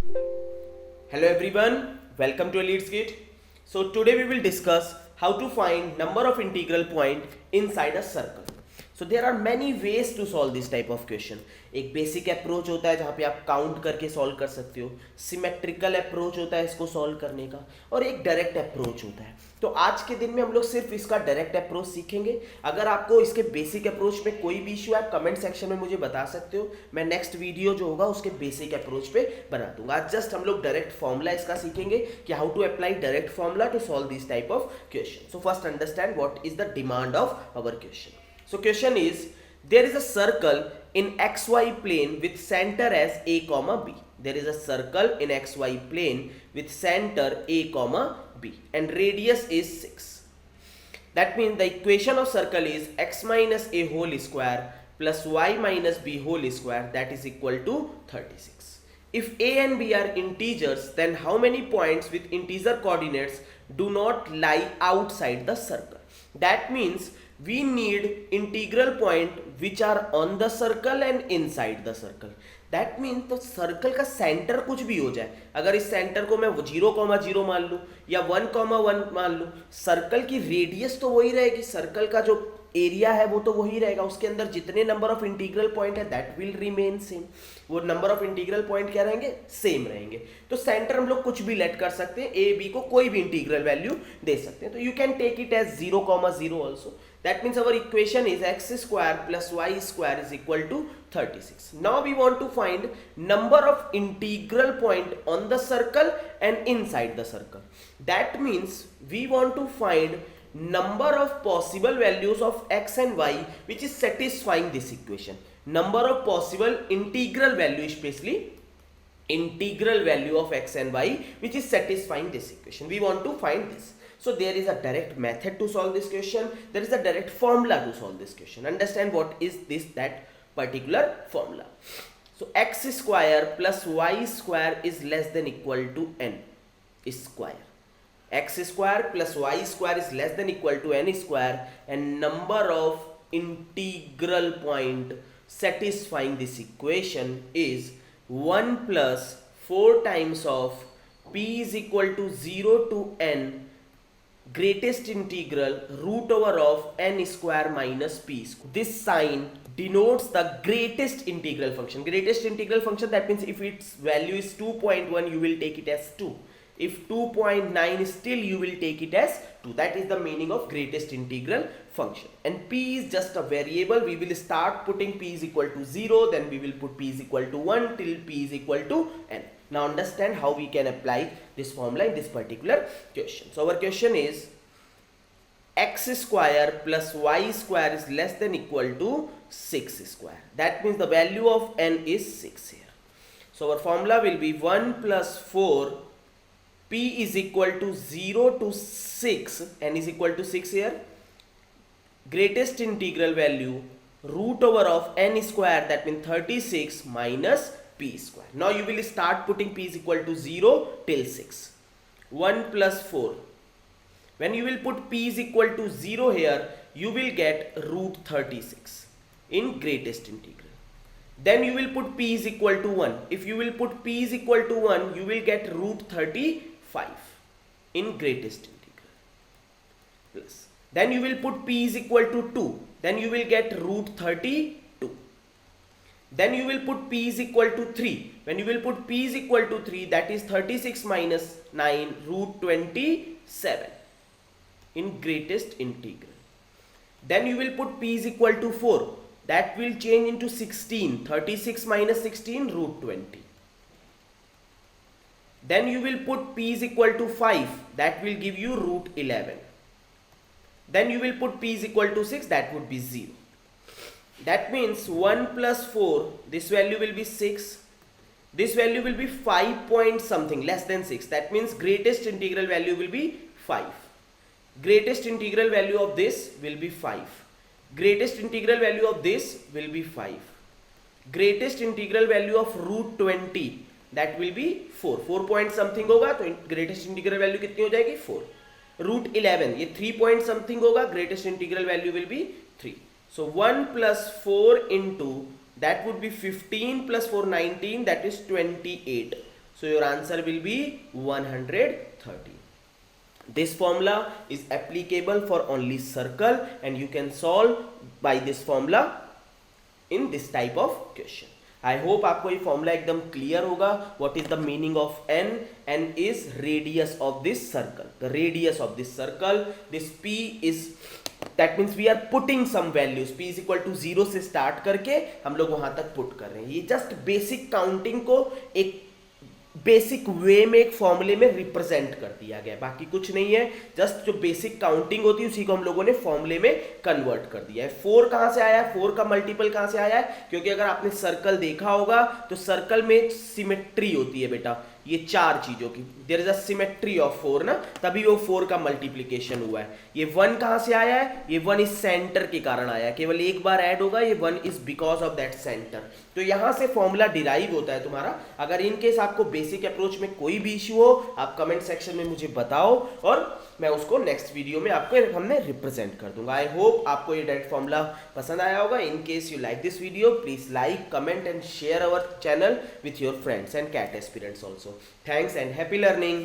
Hello everyone, welcome to Elite's Gate. So today we will discuss how to find number of integral point inside a circle. So there are many ways to solve this type of question. एक basic approach होता है जहाँ पे आप count करके solve कर सकते हो, सिमेट्रिकल अप्रोच होता है इसको सॉल्व करने का, और एक डायरेक्ट अप्रोच होता है. तो आज के दिन में हम लोग सिर्फ इसका डायरेक्ट अप्रोच सीखेंगे. अगर आपको इसके बेसिक अप्रोच में कोई भी इशू है आप कमेंट सेक्शन में मुझे बता सकते हो. मैं नेक्स्ट वीडियो जो होगा उसके बेसिक अप्रोच पे बना दूंगा. आज जस्ट हम लोग डायरेक्ट फॉर्मूला इसका सीखेंगे कि how to apply direct formula to solve this type of question. So first understand what is the demand of our question. So question is, there is a circle in xy plane with center as a comma b. There is a circle in xy plane with center a comma b and radius is 6. That means the equation of circle is x minus a whole square plus y minus b whole square, that is equal to 36. If a and b are integers, then how many points with integer coordinates do not lie outside the circle? That means we need integral point which are on the circle and inside the circle. That mean तो circle का centre कुछ भी हो जाए, अगर इस centre को मैं 0,0 मान लूँ या 1,1 मान लूँ, सर्कल की रेडियस तो वही रहेगी, सर्कल का जो एरिया है वो तो वही रहेगा, उसके अंदर जितने नंबर ऑफ इंटीग्रल पॉइंट है दैट विल रिमेन सेम. वो नंबर ऑफ इंटीग्रल पॉइंट क्या रहेंगे? सेम रहेंगे. तो सेंटर हम लोग कुछ भी लेट कर सकते हैं, ए बी को कोई भी इंटीग्रल वैल्यू दे सकते हैं. तो you can take it as 0,0 also. That means our equation is x square plus y square is equal to 36. Now we want to find number of integral point on the circle and inside the circle. That means we want to find number of possible values of x and y which is satisfying this equation. Number of possible integral value, especially integral value of x and y which is satisfying this equation. We want to find this. So there is a direct method to solve this question. There is a direct formula to solve this question. Understand what is that particular formula. So x square plus y square is less than equal to n square. X square plus y square is less than equal to n square, and number of integral point satisfying this equation is 1 plus 4 times of p is equal to 0 to n greatest integral root over of n square minus p square. This sign denotes the greatest integral function. Greatest integral function, that means if its value is 2.1 you will take it as 2. If 2.9 still you will take it as 2. That is the meaning of greatest integral function. And p is just a variable. We will start putting p is equal to 0, then we will put p is equal to 1 till p is equal to n. Now understand how we can apply this formula in this particular question. So our question is x square plus y square is less than equal to 6 square. That means the value of n is 6 here. So our formula will be 1 plus 4 p is equal to 0 to 6, n is equal to 6 here, greatest integral value root over of n square, that means 36 minus p square. Now you will start putting p is equal to 0 till 6. 1 plus 4. When you will put p is equal to 0 here, you will get root 36 in greatest integral. Then you will put p is equal to 1. If you will put p is equal to 1, you will get root 35 in greatest integral. Plus. Then you will put p is equal to 2. Then you will get root 32. Then you will put p is equal to 3. When you will put p is equal to 3, that is 36 minus 9 root 27 in greatest integral. Then you will put p is equal to 4. That will change into 16. 36 minus 16 root 20. Then you will put p is equal to 5. That will give you root 11. Then you will put p is equal to 6. That would be 0. That means 1 plus 4, this value will be 6, this value will be 5 point something, less than 6. That means greatest integral value will be 5. Greatest integral value of this will be 5. Greatest integral value of this will be 5. Greatest integral value of root 20, that will be 4. 4 point something होगा तो greatest integral value कितनी हो जाएगी? 4. Root 11, ये 3 point something होगा, greatest integral value will be 3. So 1 plus 4 into, that would be 15 plus 4, 19, that is 28. So your answer will be 130. This formula is applicable for only circle and you can solve by this formula in this type of question. I hope आपको ये formula एकदम clear होगा. What is the meaning of N? N is radius of this circle. The radius of this circle, this P is, that means we are putting some values. P is equal to 0 से start करके हम लोग वहां तक put कर रहे हैं. ये जस्ट बेसिक काउंटिंग को एक बेसिक वे में एक फॉर्मूले में रिप्रेजेंट कर दिया गया. बाकी कुछ नहीं है, जस्ट जो बेसिक काउंटिंग होती है उसी को हम लोगों ने फॉर्मूले में कन्वर्ट कर दिया है. 4 कहां से आया है? 4 का मल्टीपल कहां से आया है? क्योंकि अगर आपने सर्कल देखा होगा तो सर्कल में सिमेट्री होती है बेटा, ये 4 चीजों की. There is a symmetry of 4 ना, तभी वो 4 का मल्टीप्लीकेशन हुआ है. ये 1 कहां से आया है? ये 1 इस सेंटर के कारण आया है, केवल एक बार ऐड होगा. ये 1 is because of that centre. तो यहां से फॉर्मूला डिराइव होता है तुम्हारा. अगर इन केस आपको बेसिक अप्रोच में कोई भी इश्यू हो, आप कमेंट सेक्शन में मुझे बताओ और मैं उसको नेक्स्ट वीडियो में आपको हमने रिप्रेजेंट कर दूंगा. आई होप आपको ये डायरेक्ट फॉर्मूला पसंद आया होगा. In case you like this video, please like, comment and share our channel with your friends and cat aspirants also. Thanks and happy learning.